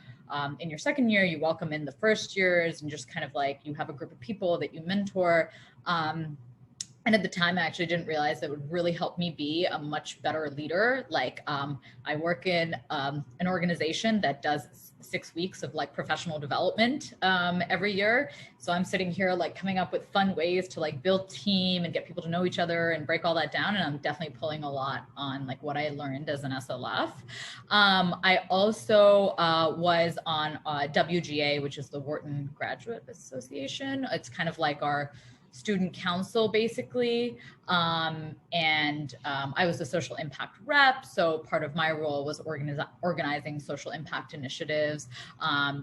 in your second year, you welcome in the first years and just kind of like you have a group of people that you mentor. And at the time, I actually didn't realize that would really help me be a much better leader. I work in an organization that does 6 weeks of like professional development every year. So I'm sitting here like coming up with fun ways to like build team and get people to know each other and break all that down. And I'm definitely pulling a lot on like what I learned as an SLF. I also was on WGA, which is the Wharton Graduate Association. It's kind of like our student council basically. I was a social impact rep. So part of my role was organizing social impact initiatives.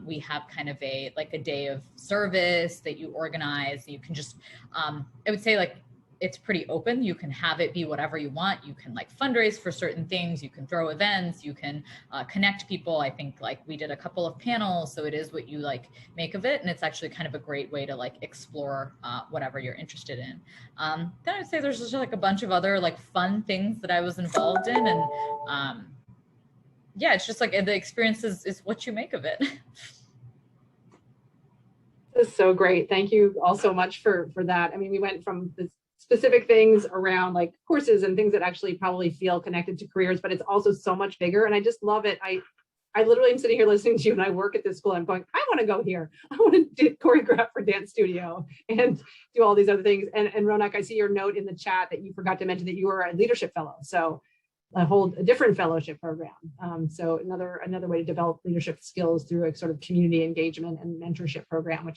We have kind of a day of service that you organize. You can just, I would say like, it's pretty open. You can have it be whatever you want. You can like fundraise for certain things. You can throw events. You can connect people. I think like we did a couple of panels. So it is what you like make of it. And it's actually kind of a great way to like explore whatever you're interested in. Then I'd say there's just like a bunch of other like fun things that I was involved in. And yeah, it's just like the experience is what you make of it. This is so great. Thank you all so much for that. I mean, we went from the specific things around like courses and things that actually probably feel connected to careers, but it's also so much bigger. And I just love it. I literally am sitting here listening to you, and I work at this school. I'm going, I want to go here. I want to choreograph for dance studio and do all these other things. And Johnock, I see your note in the chat that you forgot to mention that you were a leadership fellow. So a different fellowship program. So another way to develop leadership skills through a sort of community engagement and mentorship program,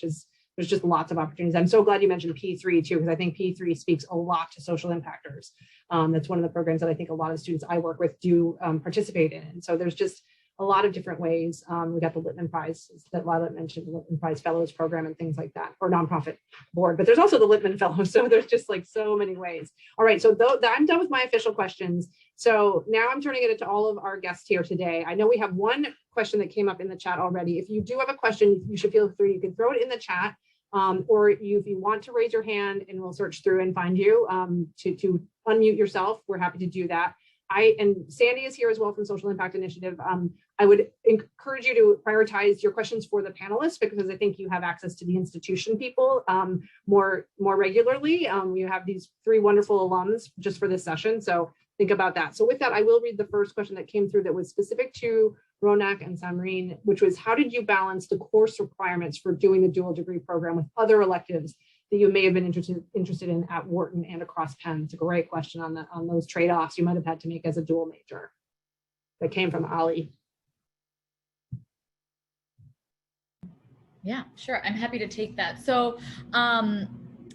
there's just lots of opportunities. I'm so glad you mentioned P3 too, because I think P3 speaks a lot to social impactors. That's one of the programs that I think a lot of students I work with do participate in. And so there's just a lot of different ways. We got the Littman Prize that Lila mentioned, the Littman Prize Fellows program and things like that, or nonprofit board, but there's also the Littman Fellows. So there's just like so many ways. All right, so I'm done with my official questions. So now I'm turning it to all of our guests here today. I know we have one question that came up in the chat already. If you do have a question, you should feel free. You can throw it in the chat. Or if you want to raise your hand and we'll search through and find you to unmute yourself, we're happy to do that. and Sandy is here as well from Social Impact Initiative. I would encourage you to prioritize your questions for the panelists, because I think you have access to the institution people more regularly. You have these 3 wonderful alums just for this session, so think about that. So with that, I will read the first question that came through that was specific to Johnock and Serene, which was, how did you balance the course requirements for doing the dual degree program with other electives that you may have been interested in at Wharton and across Penn? It's a great question on those trade-offs you might have had to make as a dual major. That came from Ali. Yeah, sure. I'm happy to take that. So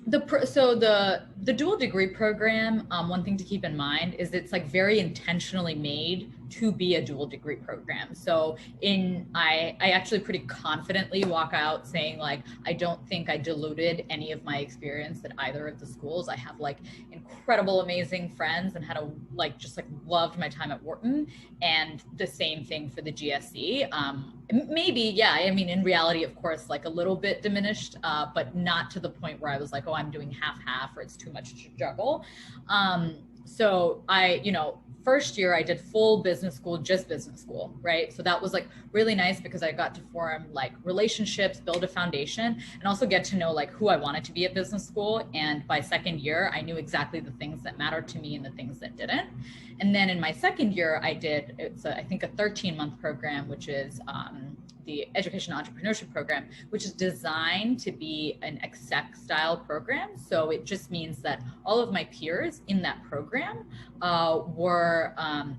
the dual degree program, one thing to keep in mind is it's like very intentionally made to be a dual degree program. So I actually pretty confidently walk out saying, like, I don't think I diluted any of my experience at either of the schools. I have like incredible, amazing friends and had just loved my time at Wharton, and the same thing for the GSE. Maybe, yeah, I mean, in reality, of course, like a little bit diminished, but not to the point where I was like, oh, I'm doing half or it's too much to juggle. So first year I did full business school, just business school, right? So that was like really nice because I got to form like relationships, build a foundation, and also get to know like who I wanted to be at business school. And by second year, I knew exactly the things that mattered to me and the things that didn't. And then in my second year, I think a 13-month program, which is the Education Entrepreneurship Program, which is designed to be an exec style program. So it just means that all of my peers in that program were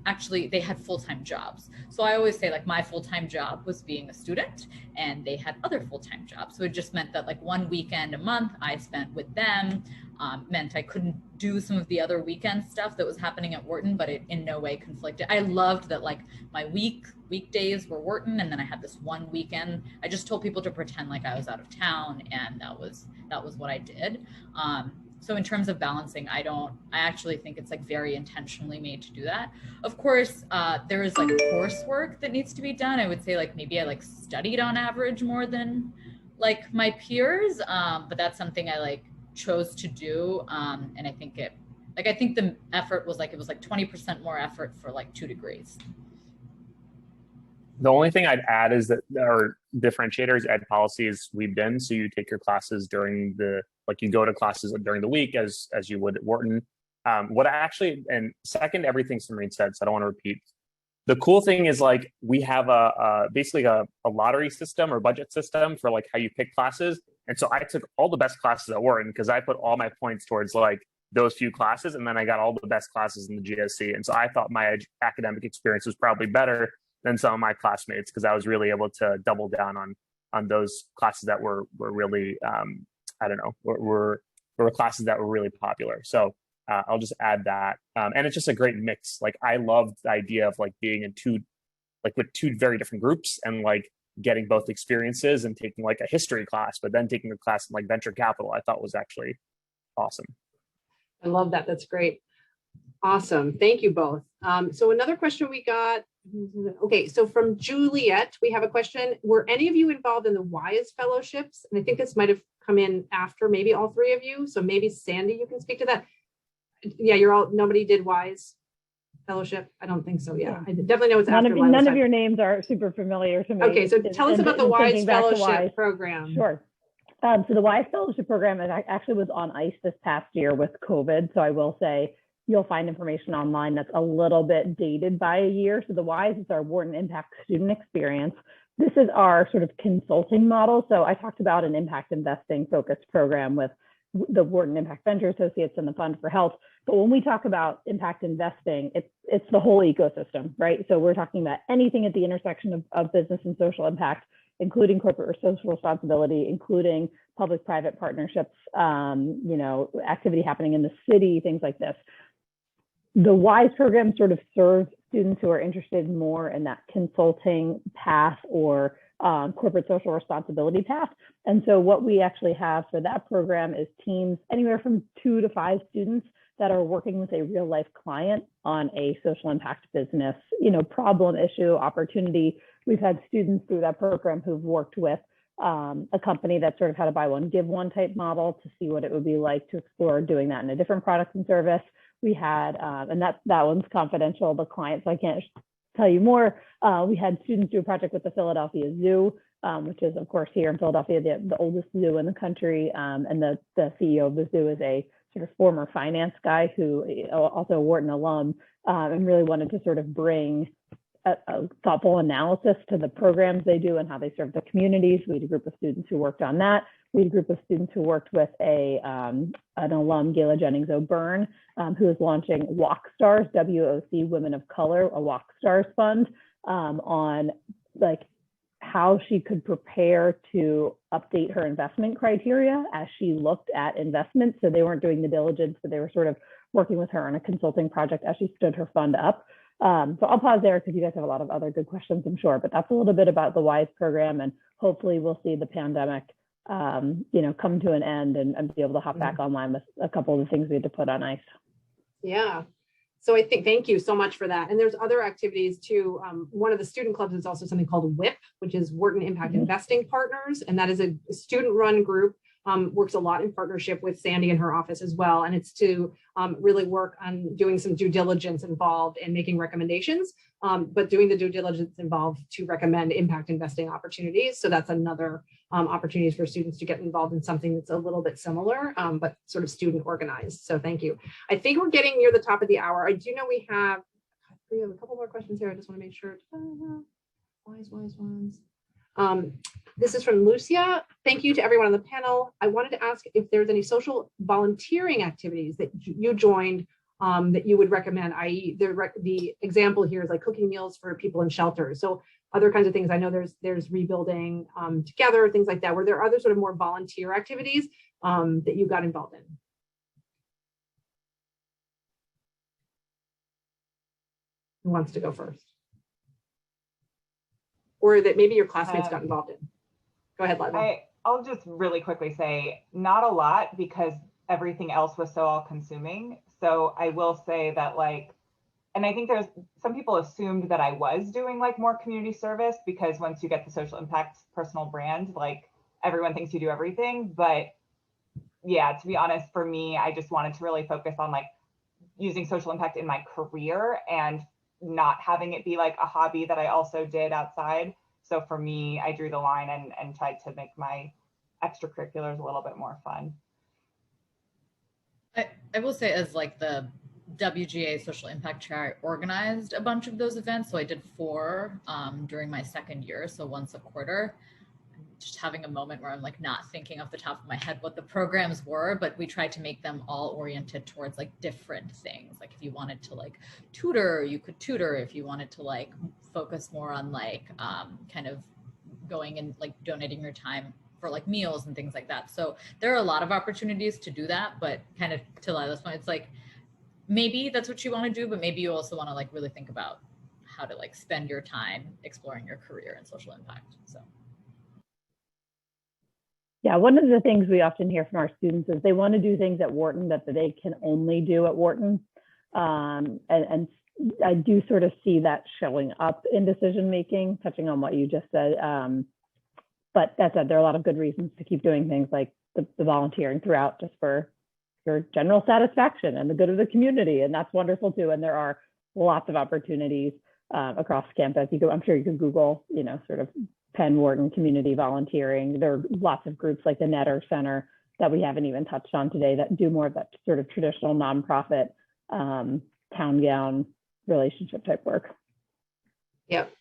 actually, they had full-time jobs. So I always say like my full-time job was being a student, and they had other full-time jobs. So it just meant that like one weekend a month I spent with them, meant I couldn't do some of the other weekend stuff that was happening at Wharton, but it in no way conflicted. I loved that like my weekdays were Wharton, and then I had this one weekend. I just told people to pretend like I was out of town, and that was what I did. So in terms of balancing, I actually think it's like very intentionally made to do that. Of course, there is like coursework that needs to be done. I would say like maybe I like studied on average more than like my peers, but that's something I like chose to do. And I think the effort was like, it was like 20% more effort for like 2 degrees. The only thing I'd add is that our differentiators, ed policies weaved in. So you take your classes during you go to classes during the week as you would at Wharton. And second, everything Serene said, so I don't want to repeat. The cool thing is like, we have basically a lottery system or budget system for like how you pick classes. And so I took all the best classes at Wharton because I put all my points towards like those few classes. And then I got all the best classes in the GSC. And so I thought my academic experience was probably better than some of my classmates because I was really able to double down on those classes that were really, were classes that were really popular. So I'll just add that. And it's just a great mix. Like I loved the idea of like being with 2 very different groups and like getting both experiences and taking like a history class, but then taking a class in like venture capital, I thought was actually awesome. I love that. That's great. Awesome. Thank you both. So another question we got. Okay, so from Juliet, we have a question. Were any of you involved in the WISE fellowships? And I think this might have come in after maybe all 3 of you. So maybe Sandy, you can speak to that. Yeah, nobody did WISE fellowship. I don't think so. Yeah, I definitely know it's after. None of your names are super familiar to me. Okay, so tell us about the WISE fellowship program. Sure. So the WISE fellowship program actually was on ice this past year with COVID. So I will say you'll find information online that's a little bit dated by a year. So the WISE is our Wharton Impact Student Experience. This is our sort of consulting model. So I talked about an impact investing focused program with the Wharton Impact Venture Associates and the Fund for Health. But when we talk about impact investing, it's the whole ecosystem, right? So we're talking about anything at the intersection of business and social impact, including corporate social responsibility, including public-private partnerships, activity happening in the city, things like this. The WISE program sort of serves students who are interested more in that consulting path or corporate social responsibility path. And so what we actually have for that program is teams anywhere from 2 to 5 students that are working with a real life client on a social impact business, problem, issue, opportunity. We've had students through that program who've worked with a company that sort of had a buy one, give one type model to see what it would be like to explore doing that in a different product and service. we had, and that one's confidential, the client, so I can't tell you more. We had students do a project with the Philadelphia Zoo, which is, of course, here in Philadelphia, the oldest zoo in the country. And the CEO of the zoo is a sort of former finance guy who also a Wharton alum, and really wanted to sort of bring a thoughtful analysis to the programs they do and how they serve the communities. We had a group of students who worked on that. We had a group of students who worked with an alum, Gayla Jennings O'Byrne, who is launching Walk Stars, WOC Women of Color, a Walk Stars fund, on like how she could prepare to update her investment criteria as she looked at investments. So they weren't doing the diligence, but they were sort of working with her on a consulting project as she stood her fund up. So I'll pause there because you guys have a lot of other good questions, I'm sure, but that's a little bit about the WISE program, and hopefully we'll see the pandemic come to an end and be able to hop back online with a couple of the things we had to put on ice. Yeah. So I think, thank you so much for that. And there's other activities too. One of the student clubs is also something called WIP, which is Wharton Impact Investing Partners. And that is a student run group, works a lot in partnership with Sandy and her office as well. And it's to really work on doing some due diligence involved and making recommendations, but doing the due diligence involved to recommend impact investing opportunities. So that's another opportunities for students to get involved in something that's a little bit similar, but sort of student organized. So thank you. I think we're getting near the top of the hour. I do know we have a couple more questions here. I just want to make sure. Wise ones. This is from Lucia. Thank you to everyone on the panel. I wanted to ask if there's any social volunteering activities that you joined that you would recommend, i.e. the example here is like cooking meals for people in shelters. So other kinds of things. I know there's rebuilding together, things like that. Were there other sort of more volunteer activities that you got involved in? Who wants to go first? Or that maybe your classmates got involved in? Go ahead, Lila. I'll just really quickly say not a lot because everything else was so all consuming. So I will say that and I think there's some people assumed that I was doing more community service because once you get the social impact personal brand, everyone thinks you do everything. But yeah, to be honest, for me, I just wanted to really focus on using social impact in my career and not having it be a hobby that I also did outside. So for me, I drew the line and tried to make my extracurriculars a little bit more fun. I will say, as the WGA Social Impact Chair, I organized a bunch of those events. So I did 4 during my second year, so once a quarter. Just having a moment where I'm not thinking off the top of my head what the programs were, but we tried to make them all oriented towards different things. If you wanted to tutor, you could tutor. If you wanted to focus more on kind of going and donating your time for meals and things like that. So there are a lot of opportunities to do that, but kind of to Lila's point, it's maybe that's what you want to do, but maybe you also want to really think about how to spend your time exploring your career and social impact. So. Yeah, one of the things we often hear from our students is they want to do things at Wharton that they can only do at Wharton. And I do sort of see that showing up in decision making, touching on what you just said. But that said, there are a lot of good reasons to keep doing things like the volunteering throughout, just for your general satisfaction and the good of the community. And that's wonderful too. And there are lots of opportunities across campus. I'm sure you can Google, sort of Penn Wharton community volunteering. There are lots of groups like the Netter Center that we haven't even touched on today that do more of that sort of traditional nonprofit town gown relationship type work. Yep.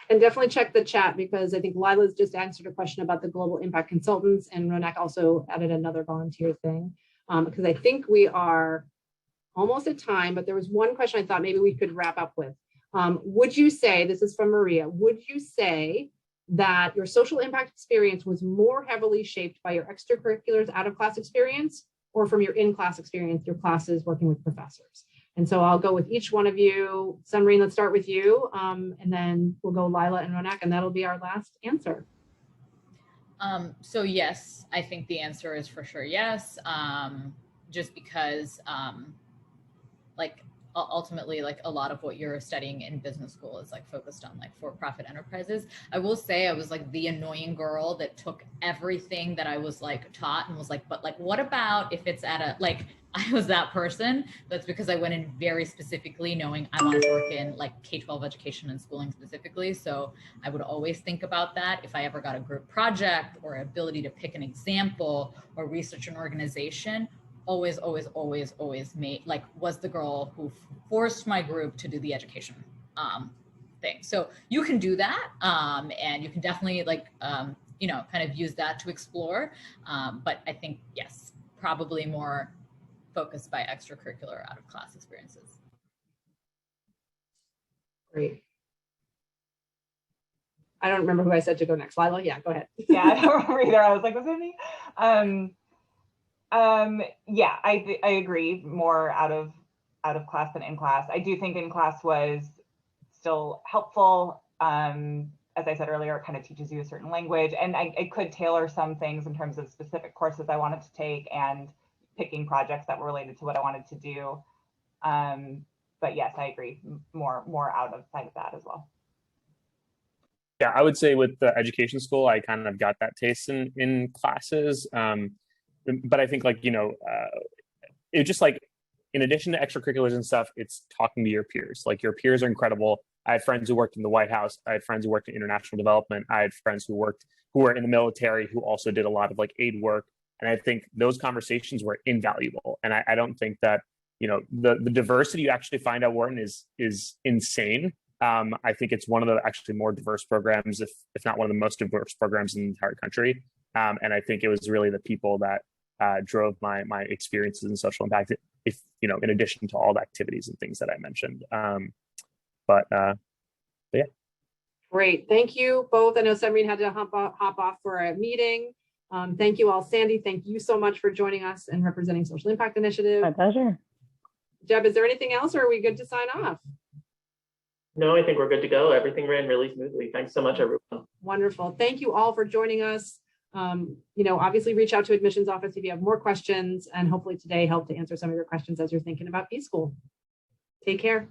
And definitely check the chat because I think Lila's just answered a question about the global impact consultants, and Ronak also added another volunteer thing because I think we are almost at time, but there was one question I thought maybe we could wrap up with. Would you say, this is from Maria, would you say that your social impact experience was more heavily shaped by your extracurriculars out of class experience or from your in-class experience, your classes working with professors? And so I'll go with each one of you. Serene, let's start with you. And then we'll go Lila and Ronak, and that'll be our last answer. So yes, I think the answer is for sure yes. Just because ultimately like a lot of what you're studying in business school is like focused on like for-profit enterprises. I will say I was like the annoying girl that took everything that I was like taught and was like, but like, what about if it's at a, like, I was that person. That's because I went in very specifically knowing I wanted to work in like K-12 education and schooling specifically. So I would always think about that if I ever got a group project or ability to pick an example or research an organization. Always made, like, was the girl who forced my group to do the education thing. So you can do that, and you can definitely like, you know, kind of use that to explore. But I think, yes, probably more focused by extracurricular out of class experiences. Great. I don't remember who I said to go next. Lila, yeah, go ahead. Yeah, I don't remember either. I was like, was it me? Yeah, I agree. More out of class than in class. I do think in class was still helpful. As I said earlier, it kind of teaches you a certain language, and I could tailor some things in terms of specific courses I wanted to take and picking projects that were related to what I wanted to do. But yes, I agree. More outside of that as well. Yeah, I would say with the education school, I kind of got that taste in classes. But I think like, you know, it just like, in addition to extracurriculars and stuff, it's talking to your peers. Like your peers are incredible. I had friends who worked in the White House. I had friends who worked in international development. I had friends who were in the military who also did a lot of like aid work. And I think those conversations were invaluable. And I don't think that, you know, the diversity you actually find at Wharton is insane. I think it's one of the actually more diverse programs, if not one of the most diverse programs in the entire country. And I think it was really the people that drove my experiences in social impact, if, you know, in addition to all the activities and things that I mentioned. But yeah. Great. Thank you both. I know Serene had to hop off for a meeting. Thank you all. Sandy, thank you so much for joining us and representing Social Impact Initiative. My pleasure. Jeb, is there anything else or are we good to sign off? No, I think we're good to go. Everything ran really smoothly. Thanks so much, everyone. Wonderful. Thank you all for joining us. You know, obviously reach out to admissions office if you have more questions, and hopefully today helped to answer some of your questions as you're thinking about B-School. Take care.